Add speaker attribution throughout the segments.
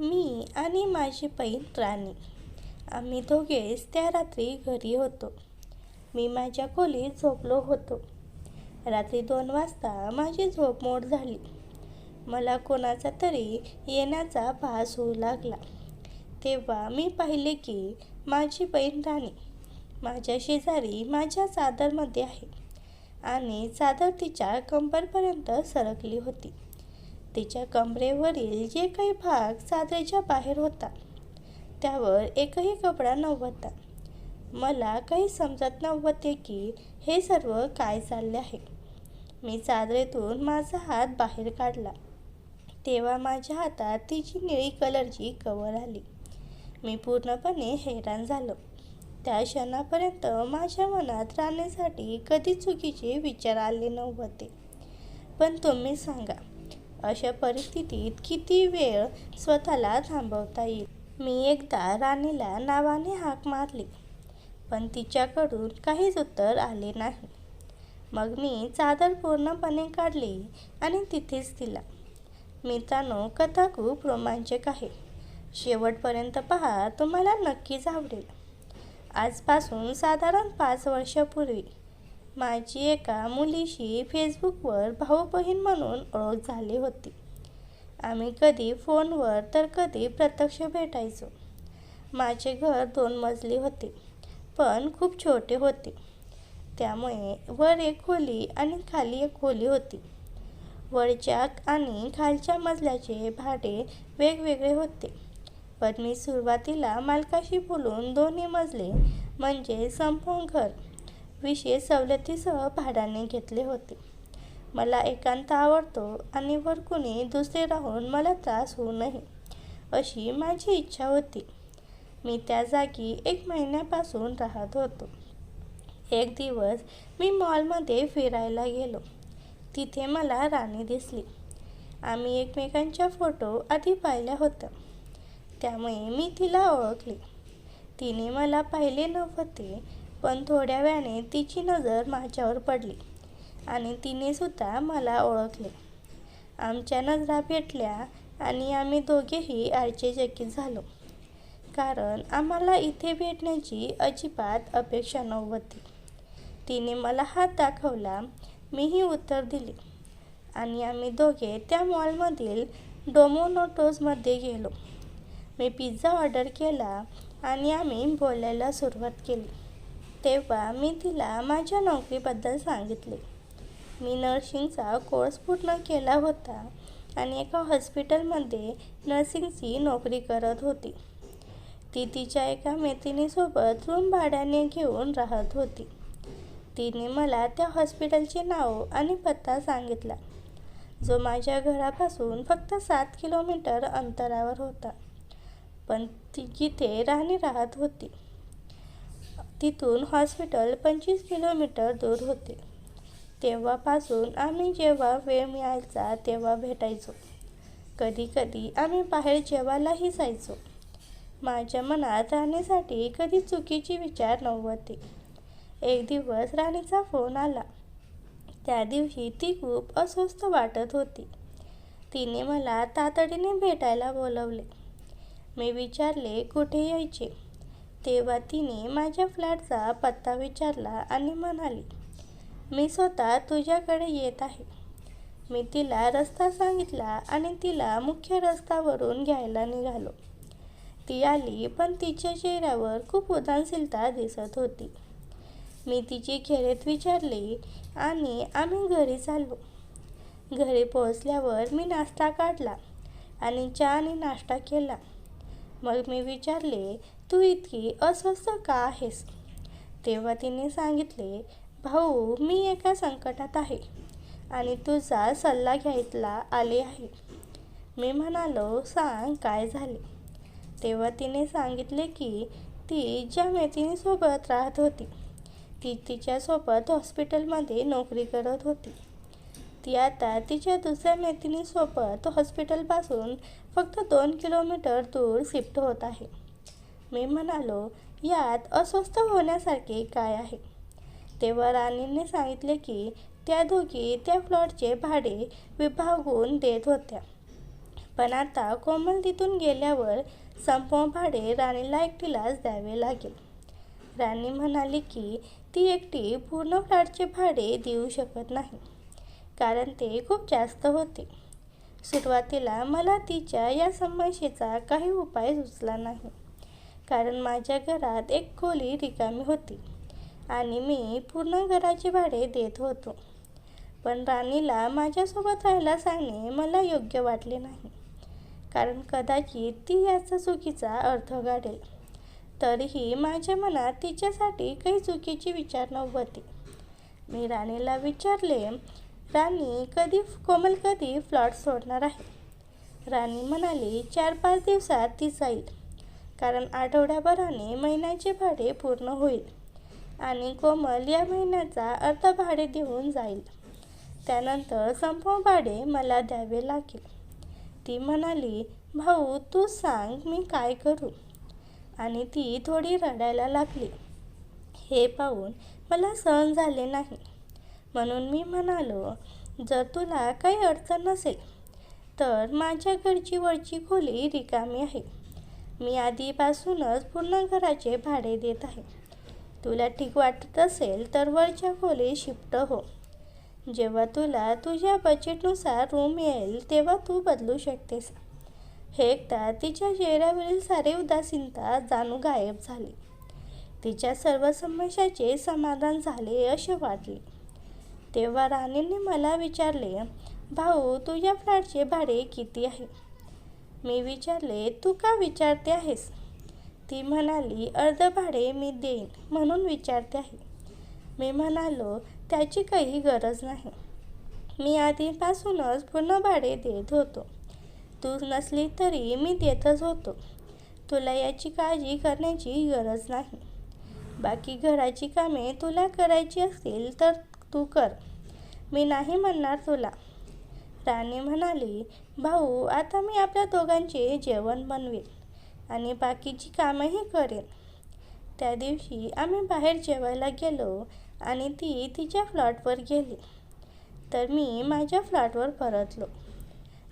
Speaker 1: मी आणि माझी बहीण राणी आम्ही दोघेच त्या रात्री घरी होतो. मी माझ्या खोलीत झोपलो होतो. रात्री 2 वाजता माझी झोप मोड झाली. मला कोणाचा तरी येण्याचा भास होऊ लागला. तेव्हा मी पाहिले की माझी बहीण राणी माझ्या शेजारी माझ्या चादरमध्ये आहे आणि चादर तिच्या कंबरपर्यंत सरकली होती. तिच्या कमरेवरील जे काही भाग चादरीच्या बाहेर होता त्यावर एकही कपडा नव्हता. मला काही समजत नव्हते की हे सर्व काय चालले आहे. मी चादरीतून माझा हात बाहेर काढला तेव्हा माझ्या हातात तिची निळी कलरची कवर आली. मी पूर्णपणे हैराण झालो. त्या क्षणापर्यंत माझ्या मनात राहण्यासाठी कधी चुकीचे विचार आले नव्हते. पण तुम्ही सांगा, अशा परिस्थितीत किती वेळ स्वतःला थांबवता येईल? मी एकदा राणीला नावाने हाक मारली, पण तिच्याकडून काहीच उत्तर आले नाही. मग मी चादर पूर्णपणे काढली आणि तिथेच दिला. मित्रांनो, कथा खूप रोमांचक आहे. शेवटपर्यंत पहा, तुम्हाला नक्कीच आवडेल. आजपासून साधारण 5 वर्षापूर्वी माझी एका मुलीशी फेसबुकवर भाऊ-बहीण म्हणून ओळख झाली होती. आम्ही कधी फोनवर तर कधी प्रत्यक्ष भेटायचो. माझे घर 2 मजली होते, पण खूप छोटे होते. त्यामुळे वर एक खोली आणि खाली एक खोली होती. वरच्या आणि खालच्या मजल्याचे भाडे वेगवेगळे होते. पण मी सुरुवातीला मालकाशी बोलून दोन्ही मजले म्हणजे संपूर्ण घर विशेष सवलतीसह भाड्याने घेतले होते. मला एकांत आवडतो आणि वर कुणी दुसरे राहून मला त्रास होऊ नये अशी माझी इच्छा होती. मी त्या जागी 1 महिन्यापासून राहत होतो. एक दिवस मी मॉलमध्ये फिरायला गेलो. तिथे मला राणी दिसली. आम्ही एकमेकांच्या फोटो आधी पाहिल्या होत्या, त्यामुळे मी तिला ओळखले. तिने मला पाहिले नव्हते, पण थोड्या वेळाने तिची नजर माझ्यावर पडली आणि तिने सुद्धा मला ओळखले. आमच्या नजरा भेटल्या आणि आम्ही दोघेही आश्चर्यचकित झालो, कारण आम्हाला इथे भेटण्याची अजिबात अपेक्षा नव्हती. तिने मला हात दाखवला, मीही उत्तर दिले आणि आम्ही दोघे त्या मॉलमधील डोमिनोजमध्ये गेलो. मी पिझ्झा ऑर्डर केला आणि आम्ही बोलायला सुरुवात केली. तेव्हा मी तिला माझ्या नोकरीबद्दल सांगितले. मी नर्सिंगचा कोर्स पूर्ण केला होता आणि एका हॉस्पिटलमध्ये नर्सिंगची नोकरी करत होती. ती तिच्या एका मैत्रिणीसोबत रूम भाड्याने घेऊन राहत होती. तिने मला त्या हॉस्पिटलचे नाव आणि पत्ता सांगितला, जो माझ्या घरापासून फक्त 7 किलोमीटर अंतरावर होता. पण जिथे राणी राहत होती तिथून हॉस्पिटल 25 किलोमीटर दूर होते. तेव्हापासून आम्ही जेव्हा वेळ मिळायचा तेव्हा भेटायचो. कधीकधी आम्ही बाहेर जेवायलाही जायचो. माझ्या मनात राहण्यासाठी कधी चुकीचे विचार नव्हते. एक दिवस राणीचा फोन आला. त्या दिवशी ती खूप अस्वस्थ वाटत होती. तिने मला तातडीने भेटायला बोलवले. मी विचारले कुठे यायचे. तेव्हा तिने माझ्या फ्लॅटचा पत्ता विचारला आणि म्हणाली, मी स्वतः तुझ्याकडे येत आहे. मी तिला रस्ता सांगितला आणि तिला मुख्य रस्त्यावरून घ्यायला निघालो. ती आली, पण तिच्या चेहऱ्यावर खूप उदासीनता दिसत होती. मी तिची खेरीत विचारली आणि आम्ही घरी चाललो. घरी पोहोचल्यावर मी नाश्ता काढला आणि चहा आणि नाश्ता केला. मग मी विचारले, तू इतकी अस्वस्थ का आहेस? तेव्हा तिने सांगितले, भाऊ, मी एका संकटात आहे आणि तुझा सल्ला घ्यायला आले आहे. मी म्हणालो, सांग काय झाले? तेव्हा तिने सांगितले की ती ज्या मैत्रिणीसोबत राहत होती ती तिच्यासोबत हॉस्पिटलमध्ये नोकरी करत होती. ती आता तिच्या दुसऱ्या मैत्रिणीसोबत हॉस्पिटलपासून फक्त 2 किलोमीटर दूर शिफ्ट होत आहे. मी म्हणालो, यात अस्वस्थ होण्यासारखे काय आहे? तेव्हा राणीने सांगितले की त्या दोघी त्या फ्लॅटचे भाडे विभागून देत होत्या, पण आता कोमल तिथून गेल्यावर संपूर्ण भाडे राणीला एकटीलाच द्यावे लागेल. राणी म्हणाली की ती एकटी पूर्ण फ्लॅटचे भाडे देऊ शकत नाही, कारण ते खूप जास्त होते. सुरुवातीला मला तिच्या या समस्येचा काही उपाय सुचला नाही, कारण माझ्या घरात एक खोली रिकामी होती आणि मी पूर्ण घराचे भाडे देत होतो. पण राणीला माझ्यासोबत राहायला सांगणे मला योग्य वाटले नाही, कारण कदाचित ती याचा चुकीचा अर्थ काढेल. तरीही माझ्या मनात तिच्यासाठी काही चुकीचे विचार नव्हते. मी राणीला विचारले, राणी, कोमल कधी फ्लॅट सोडणार आहे? राणी म्हणाली, 4-5 दिवसात ती जाईल, कारण आठवड्याभराने महिन्याचे भाडे पूर्ण होईल आणि कोमल या महिन्याचा अर्ध भाडे देऊन जाईल. त्यानंतर संपूर्ण भाडे मला द्यावे लागेल. ती म्हणाली, भाऊ, तू सांग मी काय करू? आणि ती थोडी रडायला लागली. हे पाहून मला सहन झाले नाही, म्हणून मी म्हणालो, जर तुला काही अडचण नसेल तर माझ्या घरची वरची खोली रिकामी आहे. मी आधीपासूनच पूर्ण घराचे भाडे देत आहे. तुला ठीक वाटत असेल तर वरच्या खोलीत शिफ्ट हो. जेव्हा तुझ्या बजेटनुसार रूम येईल तेव्हा तू बदलू शकतेस. हे ऐकता तिच्या चेहऱ्यावरील सारी उदासीनता जाणू गायब झाली. तिच्या सर्व समस्यांचे समाधान झाले असे वाटले. तेव्हा राणीने मला विचारले, भाऊ, तुझ्या फ्लॅटचे भाडे किती आहे? मी विचारले, तू का विचारते आहेस? ती म्हणाली, अर्ध भाडे मी देईन म्हणून विचारते आहे. मी म्हणालो, त्याची काही गरज नाही. मी आधीपासूनच पूर्ण भाडे देत होतो. तू नसली तरी मी देतच होतो. तुला याची काळजी करण्याची गरज नाही. बाकी घराची कामे तुला करायची असतील तर तू कर. मी नाही म्हणणार तुला. राणी म्हणाली, भाऊ, आता मी आपल्या दोघांचे जेवण बनवेल आणि बाकीची कामंही करेन. त्या दिवशी आम्ही बाहेर जेवायला गेलो आणि ती तिच्या फ्लॅटवर गेली, तर मी माझ्या फ्लॅटवर परतलो.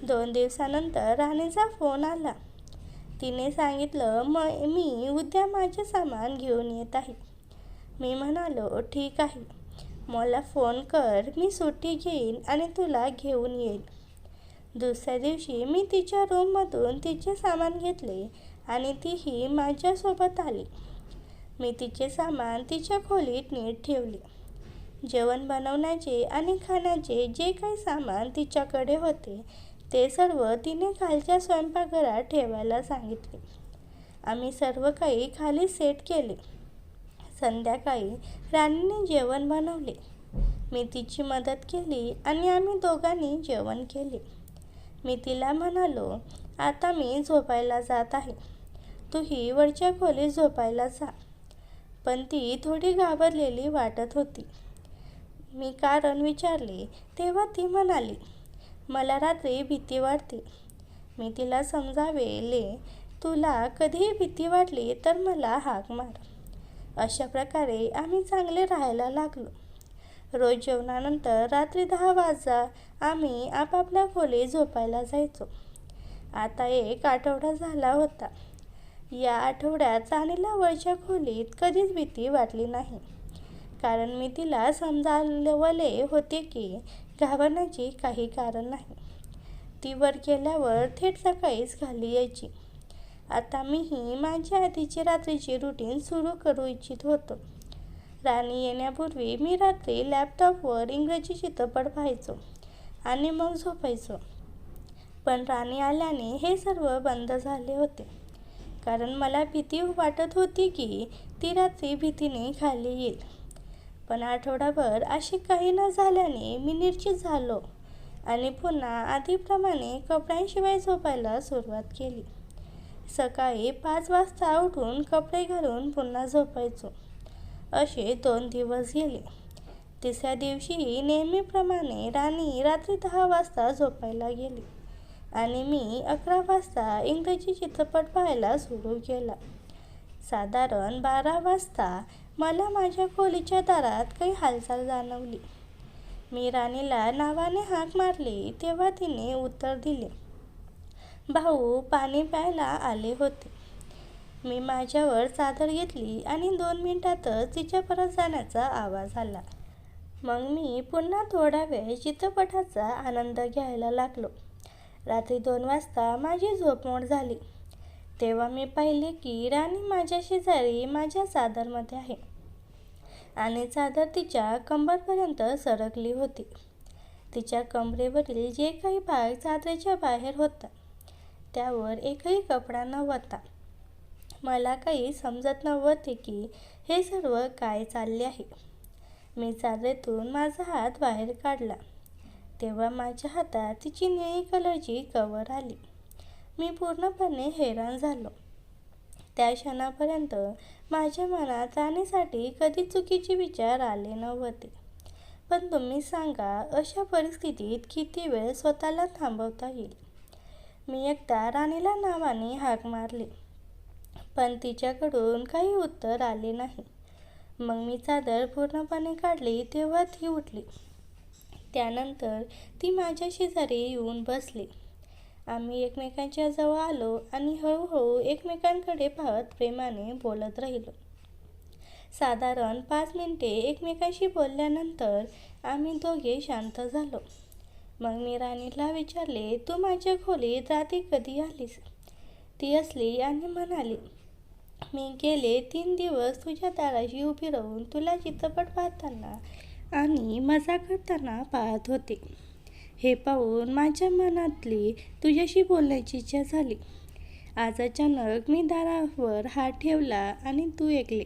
Speaker 1: 2 दिवसानंतर राणीचा फोन आला. तिने सांगितलं, मी उद्या माझे सामान घेऊन येत आहे. मी म्हणालो, ठीक आहे, मला फोन कर, मी सुट्टी घेईन आणि तुला घेऊन येईन. दुसऱ्या दिवशी मी तिच्या रूममधून तिचे सामान घेतले आणि तीही माझ्यासोबत आली. मी तिचे सामान तिच्या खोलीत नीट ठेवले. जेवण बनवण्याचे आणि खाण्याचे जे काही सामान तिच्याकडे होते ते सर्व तिने खालच्या स्वयंपाकघरात ठेवायला सांगितले. आम्ही सर्व काही खाली सेट केले. संध्याकाळी राणीने जेवण बनवले. मी तिची मदत केली आणि आम्ही दोघांनी जेवण केले. मी तिला म्हणालो, आता मी झोपायला जात आहे, तूही वरच्या खोलीत झोपायला जा. पण ती थोडी घाबरलेली वाटत होती. मी कारण विचारले तेव्हा ती म्हणाली, मला रात्री भीती वाटते. मी तिला समजावले, तुला कधीही भीती वाटली तर मला हाक मार. अशा प्रकारे आम्ही चांगले राहायला लागलो. रोज जेवणानंतर रात्री 10 वाजता आम्ही आपापल्या खोलीत झोपायला जायचो. आता 1 आठवडा झाला होता. या आठवड्यात राणीला वरच्या खोलीत कधीच भीती वाटली नाही, कारण मी तिला समजावले होते की घाबरण्याचे काही कारण नाही. ती वर गेल्यावर थेट सकाळीच खाली यायची. आता मीही माझ्या आधीचे रात्रीचे रुटीन सुरू करू इच्छित होतो. राणी येण्यापूर्वी मी रात्री लॅपटॉपवर इंग्रजी चित्रपट पाहायचो आणि मग झोपायचो. पण राणी आल्याने हे सर्व बंद झाले होते, कारण मला भीती वाटत होती की ती रात्री भीतीने खाली येईल. पण आठवडाभर असे काही न झाल्याने मी निश्चित झालो आणि पुन्हा आधीप्रमाणे कपड्यांशिवाय झोपायला सुरुवात केली. सकाळी 5 वाजता उठून कपडे घालून पुन्हा झोपायचो. असे 2 दिवस गेले. तिसऱ्या दिवशीही नेहमीप्रमाणे राणी रात्री 10 वाजता झोपायला गेली आणि मी 11 वाजता इंग्रजी चित्रपट पाहायला सुरू केला. साधारण 12 वाजता मला माझ्या खोलीच्या दारात काही हालचाल जाणवली. मी राणीला नावाने हाक मारली तेव्हा तिने उत्तर दिले. भाऊ पाणी प्यायला आले होते. मी माझ्यावर चादर घेतली आणि 2 मिनिटातच तिच्या परत जाण्याचा आवाज आला. मग मी पुन्हा थोडा वेळ चित्रपटाचा आनंद घ्यायला लागलो. रात्री 2 वाजता माझी झोपमोड झाली. तेव्हा मी पाहिले की राणी माझ्या शेजारी माझ्या चादरमध्ये आहे आणि चादर तिच्या कंबरपर्यंत सरकली होती. तिच्या कमरेवरील जे काही भाग चादरीच्या बाहेर होता त्यावर एकही कपडा नव्हता. मला काही समजत नव्हते की हे सर्व काय चालले आहे. मी चादरीतून माझा हात बाहेर काढला तेव्हा माझ्या हातात तिची निळी कलरची कवर आली. मी पूर्णपणे हैराण झालो. त्या क्षणापर्यंत माझ्या मनात राणीसाठी कधी चुकीचे विचार आले नव्हते. पण तुम्ही सांगा, अशा परिस्थितीत किती वेळ स्वतःला थांबवता येईल? मी एकदा राणीला नावाने हाक मारली, पण तिच्याकडून काही उत्तर आले नाही. मग मी चादर पूर्णपणे काढली तेव्हा ती उठली. त्यानंतर ती माझ्या शेजारी येऊन बसली. आम्ही एकमेकांच्या जवळ आलो आणि हळूहळू एकमेकांकडे पाहत प्रेमाने बोलत राहिलो. साधारण 5 मिनिटे एकमेकांशी बोलल्यानंतर आम्ही दोघे शांत झालो. मग मी राणीला विचारले, तू माझ्या खोलीत रात्री कधी आलीस? ती हसली आणि म्हणाली, मी गेले 3 दिवस तुझ्या दाराशी उभी राहून तुला चित्रपट पाहताना आणि मजा करताना पाहत होते. हे पाहून माझ्या मनातली तुझ्याशी बोलण्याची इच्छा झाली. आज अचानक मी दारावर हात ठेवला आणि तू ऐकले.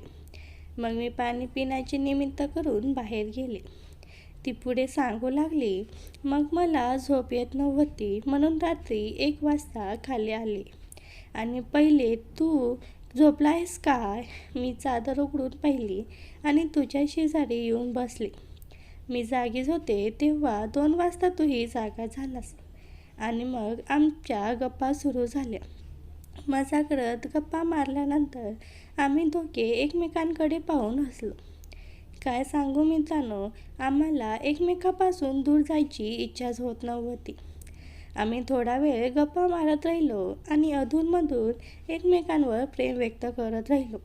Speaker 1: मग मी पाणी पिण्याचे निमित्त करून बाहेर गेले. ती पुढे सांगू लागली, मग मला झोप येत नव्हती म्हणून रात्री 1 वाजता खाली आले आणि पहिले तू झोपला आहेस काय? मी चादर उघडून पाहिली आणि तुझ्या शेजारी येऊन बसले. मी जागीच होते तेव्हा 2 वाजता तूही जागा झालास आणि मग आमच्या गप्पा सुरू झाल्या. मजा करत गप्पा मारल्यानंतर आम्ही दोघे एकमेकांकडे पाहून हसलो. काय सांगू मित्रांनो, आम्हाला एकमेकापासून दूर जायची इच्छाच होत नव्हती. आम्ही थोडा वेळ गप्पा मारत राहिलो आणि अधूनमधून एकमेकांवर प्रेम व्यक्त करत राहिलो.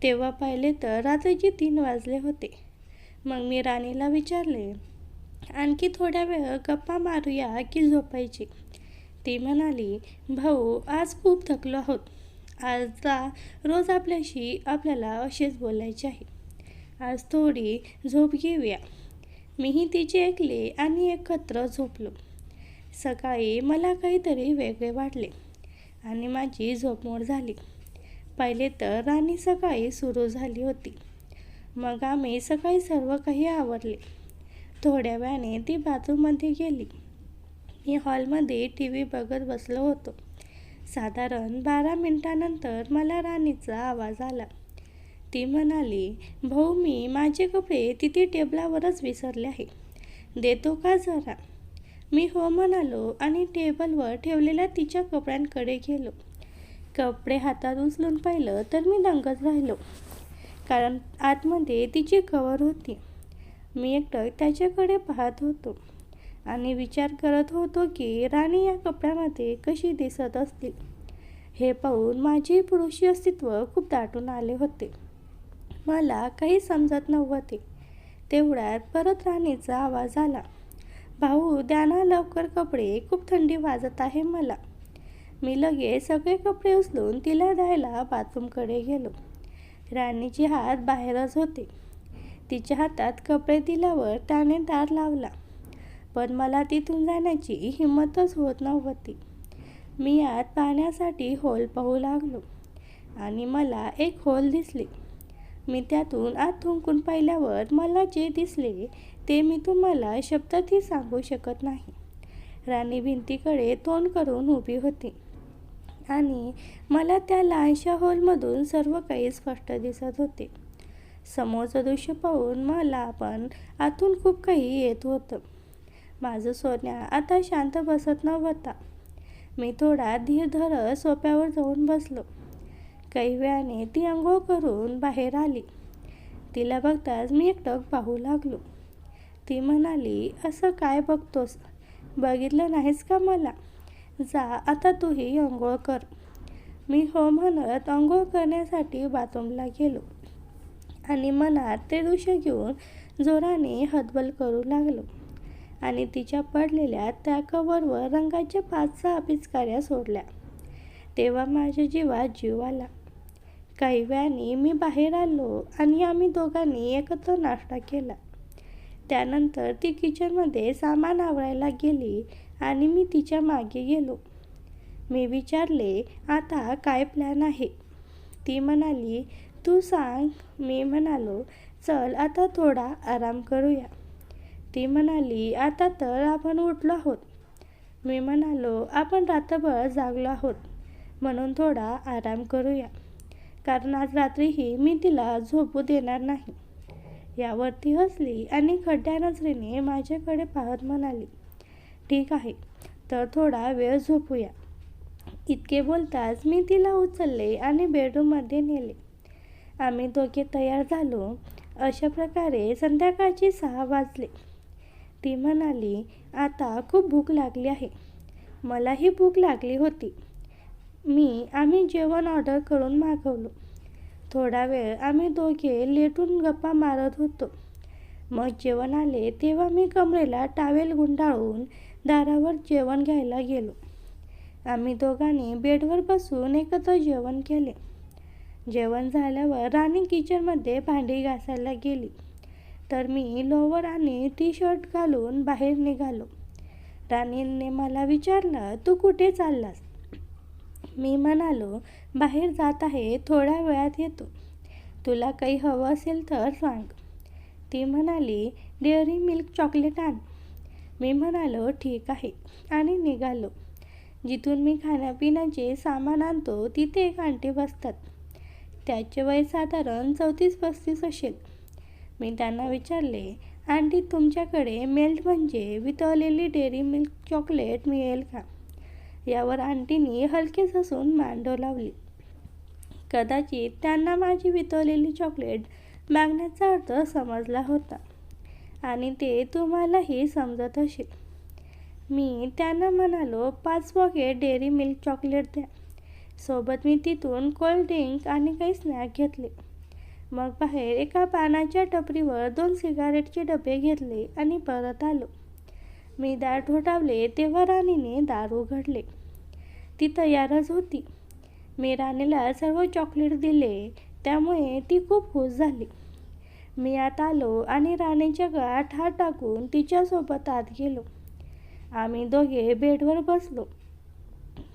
Speaker 1: तेव्हा पाहिले तर रात्रीचे 3 वाजले होते. मग मी राणीला विचारले, आणखी थोड्या वेळ गप्पा मारूया की झोपायची? ती म्हणाली, भाऊ आज खूप थकलो आहोत. रोज आपल्याला असेच बोलायचे आहे. आज थोडी झोप घेऊया. मीही तिचे ऐकले आणि एकत्र झोपलो. सकाळी मला काहीतरी वेगळे वाटले आणि माझी झोपमोड झाली. पहिले तर राणी सकाळी सुरू झाली होती. मग आम्ही सकाळी सर्व काही आवरले. थोड्या वेळाने ती बाथरूममध्ये गेली. मी हॉलमध्ये TV बघत बसलो होतो. साधारण 12 मिनिटांनंतर मला राणीचा आवाज आला. ती म्हणाली, भाऊ मी माझे कपडे तिथे टेबलावरच विसरले आहे, देतो का जरा? मी हो म्हणालो आणि टेबलवर ठेवलेल्या तिच्या कपड्यांकडे गेलो. कपडे हातात उचलून पाहिलं तर मी दंगच राहिलो, कारण आतमध्ये तिची कवर होती. मी एकटक त्याच्याकडे पाहत होतो आणि विचार करत होतो की राणी या कपड्यामध्ये कशी दिसत असतील. हे पाहून माझे पुरुषी अस्तित्व खूप दाटून आले होते. मला काही समजत नव्हते. तेवढ्यात परत राणीचा आवाज आला, भाऊ द्या ना लवकर कपडे, खूप थंडी वाजत आहे मला. मी लगेच सगळे कपडे उचलून तिला द्यायला बाथरूमकडे गेलो. राणीचे हात बाहेरच होते. तिच्या हातात कपडे दिल्यावर त्याने दार लावला, पण मला तिथून जाण्याची हिंमतच होत नव्हती. मी आत पाहण्यासाठी होल पाहू लागलो आणि मला एक होल दिसले. मी त्यातून आत थुंकून पाहिल्यावर मला जे दिसले ते मी तुम्हाला शब्दातही सांगू शकत नाही. राणी भिंतीकडे तोंड करून उभी होती आणि मला त्या लहानशा हॉलमधून सर्व काही स्पष्ट दिसत होते. समोरचं दृश्य पाहून मला पण आतून खूप काही येत होतं. माझं सोन्या आता शांत बसत नव्हता. मी थोडा धीर धरत सोफ्यावर जाऊन बसलो. काही वेळाने ती अंघोळ करून बाहेर आली. तिला बघताच मी एकटक पाहू लागलो. ती म्हणाली, असं काय बघतोस? बघितलं नाहीस का मला? जा आता तूही अंघोळ कर. मी हो म्हणत अंघोळ करण्यासाठी बाथरूमला गेलो आणि मनात ते दृश्य घेऊन जोराने हतबल करू लागलो आणि तिच्या पडलेल्या त्या कव्हरवर रंगाच्या 5-6 पिचकाऱ्या सोडल्या. तेव्हा माझ्या जीवात जीव आला. काही वेळाने मी बाहेर आलो आणि आम्ही दोघांनी एकत्र नाश्ता केला. त्यानंतर ती किचनमध्ये सामान आवरायला गेली आणि मी तिच्या मागे गेलो. मी विचारले, आता काय प्लॅन आहे? ती म्हणाली, तू सांग. मी म्हणालो, चल आता थोडा आराम करूया. ती म्हणाली, आता तर आपण उठलो आहोत. मी म्हणालो, आपण रात्रभर जागलो आहोत म्हणून थोडा आराम करूया, कारण आज रात्रीही मी तिला झोपू देणार नाही. यावर ती हसली आणि खड्ड्या नजरेने माझ्याकडे पाहत म्हणाली, ठीक आहे, तर थोडा वेळ झोपूया. इतके बोलताच मी तिला उचलले आणि बेडरूममध्ये नेले. आम्ही दोघे तयार झालो. अशा प्रकारे संध्याकाळचे 6 वाजले. ती म्हणाली, आता खूप भूक लागली आहे. मलाही भूक लागली होती. आम्ही जेवण ऑर्डर करून मागवलो. थोडा वेळ आम्ही दोघे लेटून गप्पा मारत होतो. मग जेवण आले तेव्हा मी कमरेला टॉवेल गुंडाळून दारावर जेवण घ्यायला गेलो. आम्ही दोघांनी बेडवर बसून एकत्र जेवण केले. जेवण झाल्यावर राणी किचनमध्ये भांडी घासायला गेली, तर मी लोअर आणि टी शर्ट घालून बाहेर निघालो. राणीने मला विचारलं, तू कुठे चाललास? मी म्हणालो, बाहेर जात आहे, थोड्या वेळात येतो. तुला काही हवं असेल तर सांग. ती म्हणाली, डेअरी मिल्क चॉकलेट आण. मी म्हणालो, ठीक आहे, आणि निघालो. जिथून मी खाण्यापिण्याचे सामान आणतो तिथे एक आंटी बसतात. त्याचे वय साधारण 34-35 असेल. मी त्यांना विचारले, आंटी, तुमच्याकडे मेल्ट म्हणजे वितळलेली डेअरी मिल्क चॉकलेट मिळेल का? यावर आंटीनी हलकेच हसून मान डोलावली. कदाचित त्यांना माझी वितळलेली चॉकलेट मागण्याचा अर्थ समजला होता आणि ते तुम्हालाही समजत असेल. मी त्यांना म्हणालो, 5 पॉकेट डेअरी मिल्क चॉकलेट द्या. सोबत मी तिथून कोल्ड ड्रिंक आणि काही स्नॅक घेतले. मग बाहेर एका पानाच्या टपरीवर 2 सिगारेटचे डबे घेतले आणि परत आलो. मी दार ठोठावले तेव्हा राणीने दार उघडले. ती तयारच होती. मी राणीला सर्व चॉकलेट दिले, त्यामुळे ती खूप खुश झाली. मी आत आलो आणि राणीच्या गळ्यात हात टाकून तिच्यासोबत आत गेलो. आम्ही दोघे बेडवर बसलो.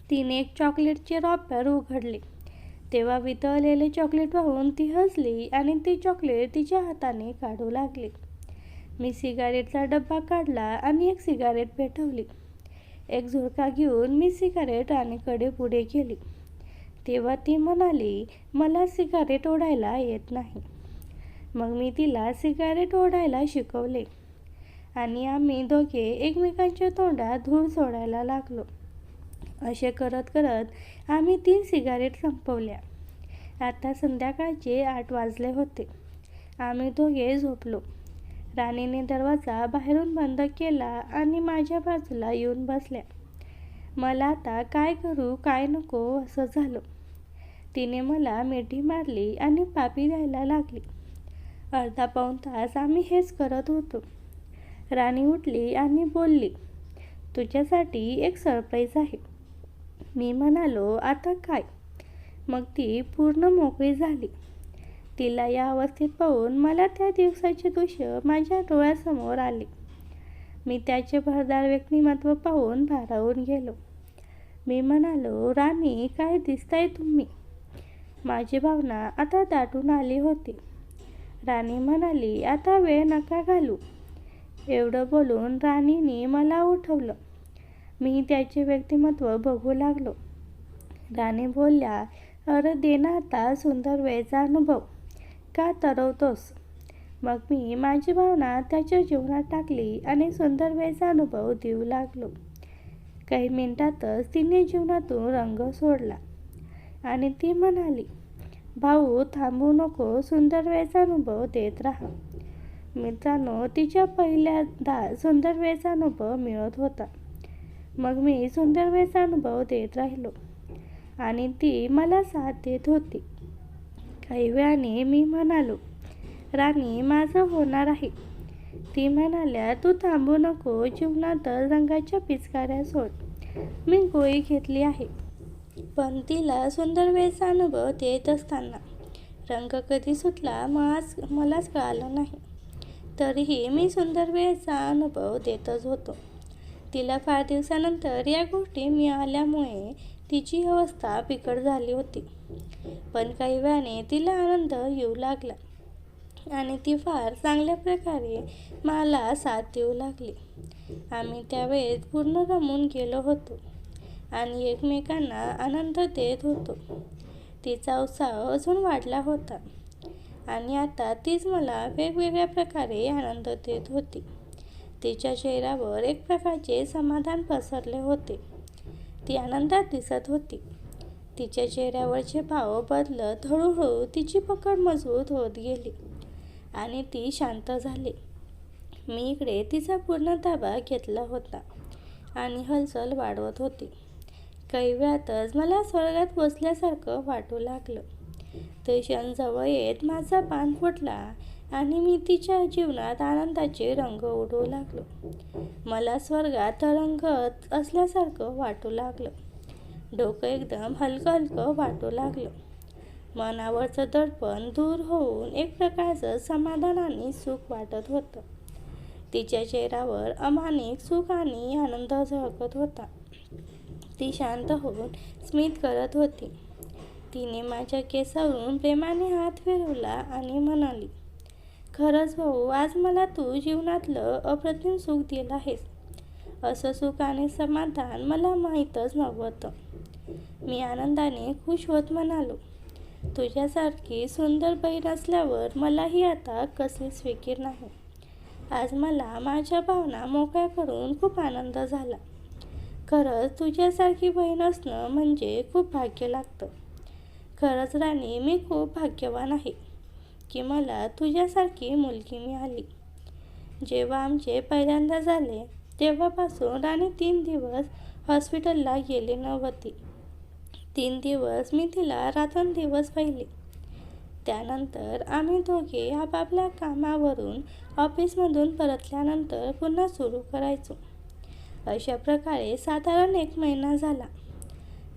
Speaker 1: तिने एक चॉकलेटचे रॉपर उघडले तेव्हा वितळलेले चॉकलेट पाहून ती हसली आणि ती चॉकलेट तिच्या हाताने काढू लागली. मी सिगारेटचा डब्बा काढला आणि एक सिगारेट पेटवली. एक झुरका घेऊन मी सिगारेट राणीकडे पुढे केली. तेव्हा ती म्हणाली, मला सिगारेट ओढायला येत नाही. मग मी तिला सिगारेट ओढायला शिकवले आणि आम्ही दोघे एकमेकांच्या तोंडात धूर सोडायला लागलो. असे करत करत आम्ही 3 सिगारेट संपवल्या. आता संध्याकाळचे 8 वाजले होते. आम्ही दोघे झोपलो. राणीने दरवाजा बाहेरून बंद केला आणि माझ्या बाजूला येऊन बसल्या. मला आता काय करू काय नको असं झालं. तिने मला मिठी मारली आणि पापी द्यायला लागली. अर्धा-पाऊण तास आम्ही हेच करत होतो. राणी उठली आणि बोलली, तुझ्यासाठी एक सरप्राईज आहे. मी म्हणालो, आता काय? मग ती पूर्ण मोकळी झाली. तिला या अवस्थेत पाहून मला त्या दिवसाचे दृश्य माझ्या डोळ्यासमोर आले. मी त्याचे भरदार व्यक्तिमत्व पाहून भारावून गेलो. मी म्हणालो, राणी, काय दिसताय तुम्ही? माझी भावना आता दाटून आली होती. राणी म्हणाली, आता वेळ नका घालू. एवढं बोलून राणीने मला उठवलं. मी त्याचे व्यक्तिमत्व बघू लागलो. राणी बोलल्या, अरे दे ना आता सुंदर वेळचा अनुभव, का तरवतोस? मग मी माझी भावना त्याच्या जीवनात टाकली आणि सुंदर वेळचा अनुभव देऊ लागलो. काही मिनिटातच तिने जीवनातून रंग सोडला आणि ती म्हणाली, भाऊ थांबू नको, सुंदर वेळचा अनुभव देत राहा. मित्रांनो, तिच्या पहिल्यांदा सुंदर वेळचा अनुभव मिळत होता. मग मी सुंदर वेळेचा अनुभव देत राहिलो आणि ती मला साथ देत होती. काही वेळाने मी म्हणालो, राणी, माझं होणार आहे. ती म्हणाल्या, तू थांबू नको, जीवनात रंगाच्या पिचकाऱ्या सोड. मी गोळी घेतली आहे. पण तिला सुंदर वेळेचा अनुभव देत असताना रंग कधी सुटला मलाच कळालं नाही. तरीही मी सुंदर वेळेचा अनुभव देतच होतो. तिला फार दिवसानंतर या गोष्टी मिळाल्यामुळे तिची अवस्था बिकट झाली होती. पण काही वेळाने तिला आनंद येऊ लागला आणि ती फार चांगल्या प्रकारे मला साथ देऊ लागली. आम्ही त्यावेळेत पूर्ण रमून गेलो होतो आणि एकमेकांना आनंद देत होतो. तिचा उत्साह अजून वाढला होता आणि आता तीच मला वेगवेगळ्या प्रकारे आनंद देत होती. तिच्या चेहऱ्यावर एक प्रकारचे समाधान पसरले होते. ती आनंदात दिसत होती. तिच्या चेहऱ्यावरचे भाव बदलत हळूहळू तिची पकड मजबूत होत गेली आणि ती शांत झाली. मी इकडे तिचा पूर्ण ताबा घेतला होता आणि हालचाल वाढवत होती. काही वेळातच मला स्वर्गात बसल्यासारखं वाटू लागलं. ते क्षण जवळ येत माझा पान फुटला आणि मी तिच्या जीवनात आनंदाचे रंग उडवू लागलो. मला स्वर्गात तरंगत असल्यासारखं वाटू लागलं. डोकं एकदम हलकं हलकं वाटू लागलं. मनावरचं दडपण दूर होऊन एक प्रकारचं समाधान आणि सुख वाटत होतं. तिच्या चेहऱ्यावर अमानिक सुख आणि आनंद झळकत होता. ती शांत होऊन स्मित करत होती. तिने माझ्या केसावरून प्रेमाने हात फिरवला आणि म्हणाली, खरंच भाऊ, आज मला तू जीवनातलं अप्रतिम सुख दिलं आहेस. असं सुख आणि समाधान मला माहीतच नव्हतं. मी आनंदाने खुश होत म्हणालो, तुझ्यासारखी सुंदर बहीण असल्यावर मलाही आता कसलीच फिकीर नाही. आज मला माझ्या भावना मोकळ्या करून खूप आनंद झाला. खरंच तुझ्यासारखी बहीण असणं म्हणजे खूप भाग्य लागतं. खरंच राणी, मी खूप भाग्यवान आहे की मला तुझ्यासारखी मुलगी मिळाली. जेव्हा आमचे पहिल्यांदा झाले तेव्हापासून राणी 3 दिवस हॉस्पिटलला गेली नव्हती. 3 दिवस मी तिला रात्रंदिवस पाहिले. त्यानंतर आम्ही दोघे आपापल्या कामावरून ऑफिसमधून परतल्यानंतर पुन्हा सुरू करायचो. अशा प्रकारे साधारण 1 महिना झाला.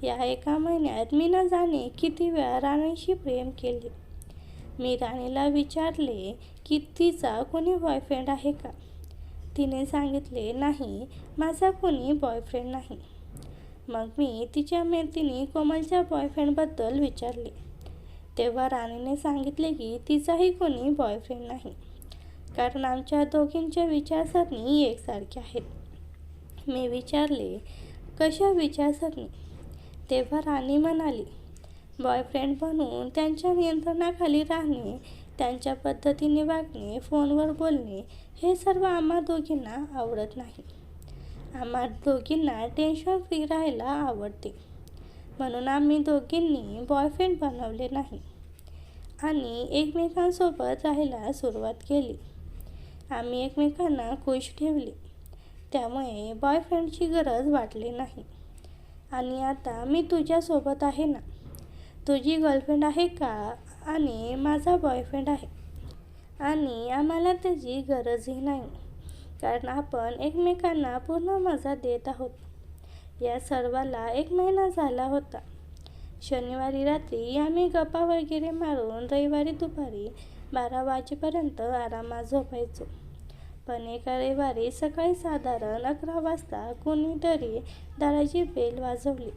Speaker 1: या 1 महिन्यात मी न जाणे किती वेळा राणीशी प्रेम केले. मी राणीला विचारले की तिचा कोणी बॉयफ्रेंड आहे का. तिने सांगितले, नाही, माझा कोणी बॉयफ्रेंड नाही. मग मी तिच्या मैत्रिणी कोमलच्या बॉयफ्रेंडबद्दल विचारले. तेव्हा राणीने सांगितले की तिचाही कोणी बॉयफ्रेंड नाही, कारण आमच्या दोघींच्या विचारसरणी एकसारख्या आहेत. मी विचारले, कशा विचारसरणी? तेव्हा राणी म्हणाली, बॉयफ्रेंड बनून त्यांच्या नियंत्रणाखाली राहणे, त्यांच्या पद्धतीने वागणे, फोनवर बोलणे, हे सर्व आम्हा दोघींना आवडत नाही. आम्हा दोघींना टेन्शन फ्री राहायला आवडते. म्हणून आम्ही दोघींनी बॉयफ्रेंड बनवले नाही आणि एकमेकांसोबत राहायला सुरुवात केली. आम्ही एकमेकांना खुश ठेवले. त्यामुळे बॉयफ्रेंडची गरज वाटली नाही. आणि आता मी तुझ्यासोबत आहे ना. तुझी गर्लफ्रेंड आहे का? आणि माझा बॉयफ्रेंड आहे आणि आम्हाला त्याची गरजही नाही, कारण आपण एकमेकांना पूर्ण मजा देत आहोत. या सर्वाला 1 महिना झाला होता. शनिवारी रात्री आम्ही गप्पा वगैरे मारून रविवारी दुपारी 12 वाजेपर्यंत आरामात झोपायचो. पण एका रविवारी सकाळी साधारण 11 वाजता कोणीतरी दाराची बेल वाजवली.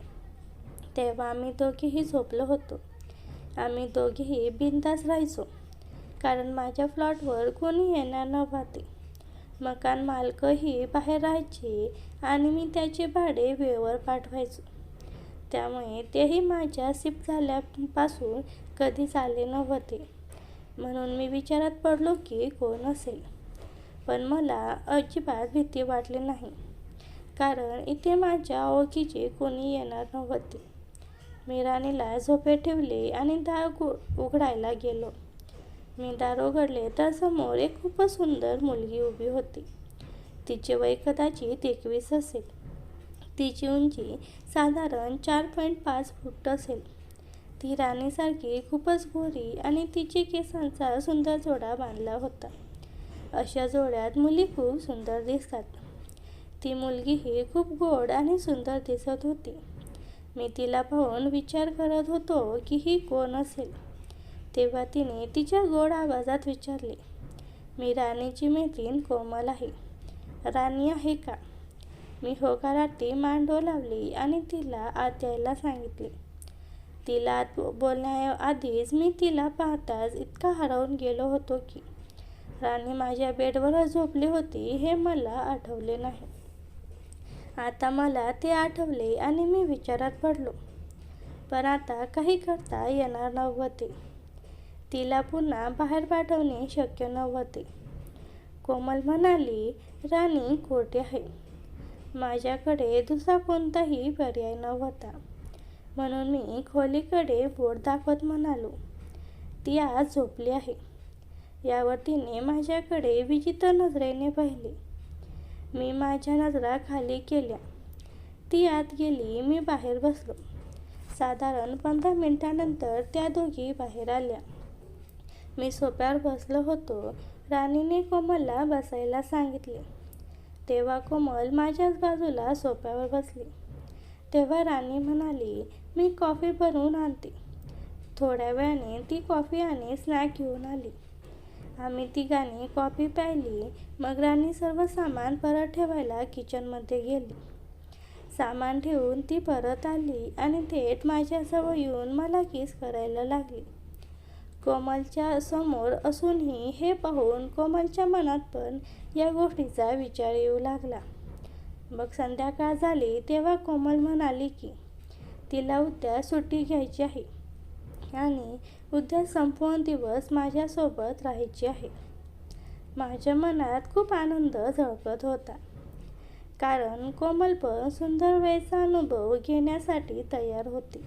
Speaker 1: तेव्हा आम्ही दोघेही झोपलो होतो. आम्ही दोघेही बिनधास्त राहायचो, कारण माझ्या फ्लॅटवर कोणी येणार नव्हते. मकान मालकही बाहेर राहायचे आणि मी त्याचे भाडे वेळेवर पाठवायचो. त्यामुळे तेही माझ्या शिफ्ट झाल्यापासून कधीच आले नव्हते. म्हणून मी विचारात पडलो की कोण असेल. पण मला अजिबात भीती वाटली नाही, कारण इथे माझ्या ओळखीचे कोणी येणार नव्हते. मी राणीला झोपेत ठेवले आणि दार उघडायला गेलो. मी दार उघडले तर समोर एक खूपच सुंदर मुलगी उभी होती. तिचे वय कदाचित 21 असेल. तिची उंची साधारण 4.5 फूट असेल. ती राणीसारखी खूपच गोरी आणि तिची केसांचा सुंदर जोडा बांधला होता. अशा जोड्यात मुली खूप सुंदर दिसतात. ती मुलगीही खूप गोड आणि सुंदर दिसत होती. मी तिला पाहून विचार करत होतो की ही कोण असेल. तेव्हा तिने तिच्या गोड आवाजात विचारले, मी राणीची मैत्रीण कोमल आहे. राणी आहे का? मी होकारार्थी मान डोलावली आणि तिला आत यायला सांगितले. तिला आत बोलण्याआधीच मी तिला पाहताच इतका हरवून गेलो होतो की राणी माझ्या बेडवरच झोपली होती हे मला आठवले नाही. आता मला ते आठवले आणि मी विचारात पडलो. पण आता काही करता येणार नव्हते. तिला पुन्हा बाहेर पाठवणे शक्य नव्हते. कोमल म्हणाली, राणी खोटे आहे. माझ्याकडे दुसरा कोणताही पर्याय नव्हता. म्हणून मी खोलीकडे बोट दाखवत म्हणालो, ती आज झोपली आहे. यावर तिने माझ्याकडे विचित्र नजरेने पाहिले. मी माझ्या नजरा खाली केल्या. ती आत गेली. मी बाहेर बसलो. साधारण 15 मिनिटांनंतर त्या दोघी बाहेर आल्या. मी सोफ्यावर बसलो होतो. राणीने कोमलला बसायला सांगितले. तेव्हा कोमल माझ्याच बाजूला सोफ्यावर बसली. तेव्हा राणी म्हणाली, मी कॉफी बनवून आणते. थोड्या वेळाने ती कॉफी आणि स्नॅक घेऊन आली. आम्ही तिघांनी कॉफी प्यायली. मग राणी सर्व सामान परत ठेवायला किचनमध्ये गेली. सामान ठेवून ती परत आली आणि थेट माझ्याजवळ येऊन मला किस करायला लागली. कोमलच्या समोर असूनही हे पाहून कोमलच्या मनात पण या गोष्टीचा विचार येऊ लागला. मग संध्याकाळ झाली तेव्हा कोमल म्हणाली की तिला उद्या सुट्टी घ्यायची आहे आणि उद्या संपूर्ण दिवस माझ्यासोबत राहायची आहे. माझ्या मनात खूप आनंद झळकत होता. कारण कोमल पण सुंदर वेळेचा अनुभव घेण्यासाठी तयार होती.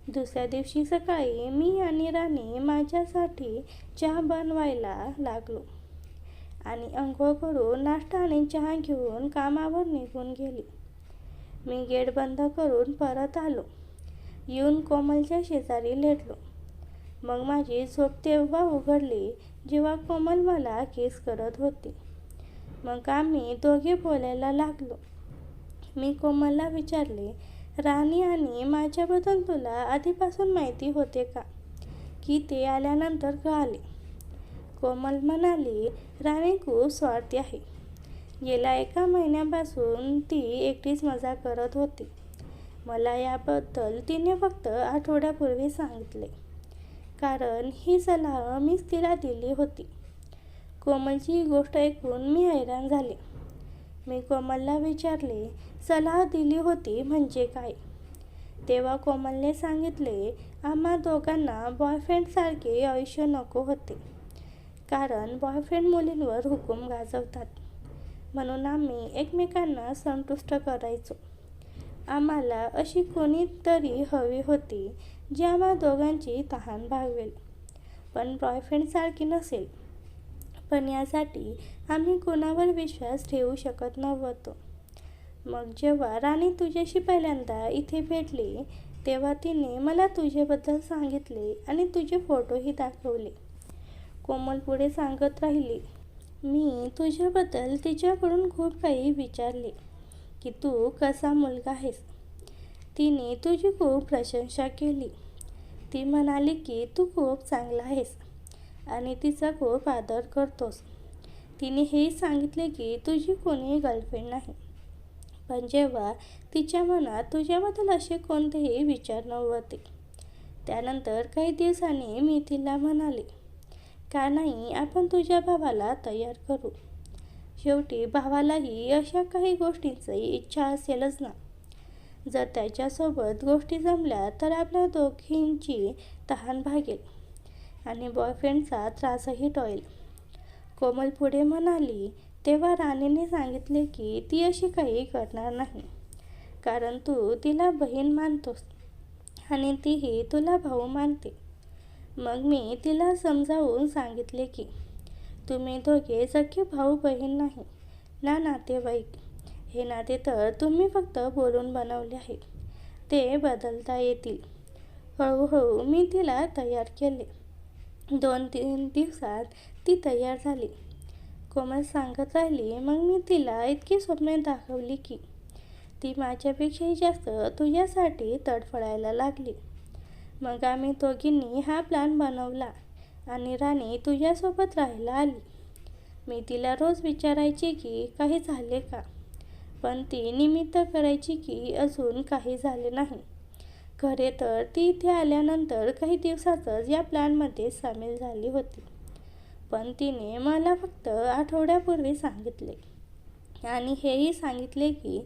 Speaker 1: दुसऱ्या दिवशी सकाळी मी आणि राणी माझ्यासाठी चहा बनवायला लागलो आणि अंघोळ करून नाश्ता आणि चहा घेऊन कामावर निघून गेली. मी गेट बंद करून परत आलो. येऊन कोमलच्या शेजारी लेटलो. मग माझी झोप तेव्हा उघडली जेव्हा कोमल मला किस करत होती. मग आम्ही दोघे बोलायला लागलो. मी कोमलला विचारले, राणी आणि माझ्याबद्दल तुला आधीपासून माहिती होते का, की ते आल्यानंतर कळाले? कोमल म्हणाली, राणी खूप स्वार्थी आहे. गेल्या 1 महिन्यापासून ती एकटीच मजा करत होती. मला याबद्दल तिने फक्त आठवड्यापूर्वी सांगितले. कारण ही सलाह मीच तिला दिली होती. कोमलची ही गोष्ट ऐकून मी हैराण झाले. मी कोमलला विचारले, सलाह दिली होती म्हणजे काय? तेव्हा कोमलने सांगितले, आम्हा दोघांना बॉयफ्रेंडसारखे आयुष्य नको होते. कारण बॉयफ्रेंड मुलींवर हुकूम गाजवतात. म्हणून आम्ही एकमेकांना संतुष्ट करायचो. आम्हाला अशी कोणीतरी हवी होती जी आम्हा दोघांची तहान भागवेल, पण बॉयफ्रेंडसारखी नसेल. पण यासाठी आम्ही कोणावर विश्वास ठेवू शकत नव्हतो. मग जेव्हा राणी तुझ्याशी पहिल्यांदा इथे भेटली तेव्हा तिने मला तुझ्याबद्दल सांगितले आणि तुझे फोटोही दाखवले. कोमल पुढे सांगत राहिली, मी तुझ्याबद्दल तिच्याकडून खूप काही विचारले की तू कसा मुलगा आहेस. तिने तुझी खूप प्रशंसा केली. ती म्हणाली की तू खूप चांगला आहेस आणि तिचा खूप आदर करतोस. तिने हेही सांगितले की तुझी कोणी गर्लफ्रेंड नाही. पण जेव्हा तिच्या मनात तुझ्याबद्दल असे कोणतेही विचार नव्हते. त्यानंतर काही दिवसांनी मी तिला म्हणाले, का नाही आपण तुझ्या भावाला तयार करू. शेवटी भावालाही अशा काही गोष्टींची इच्छा असेलच ना. जर त्याच्यासोबत गोष्टी जमल्या तर आपल्या दोघींची तहान भागेल आणि बॉयफ्रेंडचा त्रासही टळेल. कोमल पुढे म्हणाली. तेव्हा राणीने सांगितले की ती अशी काही करणार नाही. कारण तू तिला बहीण मानतोस आणि तीही तुला भाऊ मानते. मग मी तिला समजावून सांगितले की तुम्ही दोघे सख्खे भाऊ बहीण नाही ना नातेवाईक. हे नाते तर तुम्ही फक्त बोलून बनवले आहे, ते बदलता येतील. हळूहळू मी तिला तयार केले. 2-3 दिवसात ती तयार झाली. कोमल सांगत राहिली, मग मी तिला इतकी स्वप्ने दाखवली की ती माझ्यापेक्षाही जास्त तुझ्यासाठी तडफडायला लागली. मग आम्ही दोघींनी हा प्लॅन बनवला आणि राणी तुझ्यासोबत राहायला आली. मी तिला रोज विचारायचे की काही झाले का, पण ती निमित्त करायची की अजून काही झाले नाही. खरे तर ती इथे आल्यानंतर काही दिवसातच या प्लॅनमध्ये सामील झाली होती. पण तिने मला फक्त आठवड्यापूर्वी सांगितले आणि हेही सांगितले की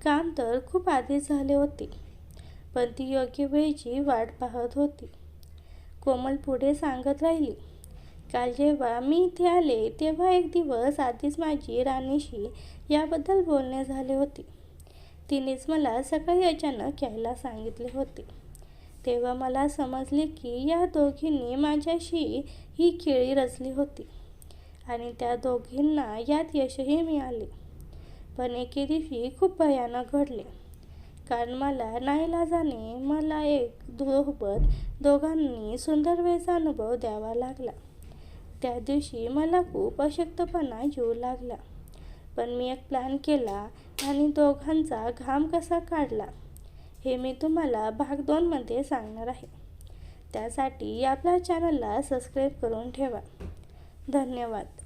Speaker 1: काम तर खूप आधीच झाले होते, पण ती योग्य वेळेची वाट पाहत होती. कोमल पुढे सांगत राहिली, काल जेव्हा मी इथे आले तेव्हा एक दिवस आधीच माझी राणीशी याबद्दल बोलणे झाले होते. तिनेच मला सकाळी अचानक यायला सांगितले होते. तेव्हा मला समजले की या दोघींनी माझ्याशी ही खेळी रचली होती आणि त्या दोघींना यात यशही मिळाले. पण एके दिवशी खूप भयानक घडले, कारण मला नाईलाजाने मला दोघांनी सुंदर वेळचा अनुभव द्यावा लागला. त्या दिवशी मला खूप अशक्तपणा येऊ लागला, पण मी एक प्लॅन केला आणि दोघांचा घाम कसा काढला हे मी तुम्हाला भाग 2 मध्ये सांगणार आहे. त्यासाठी आपल्या चॅनलला सबस्क्राईब करून ठेवा. धन्यवाद.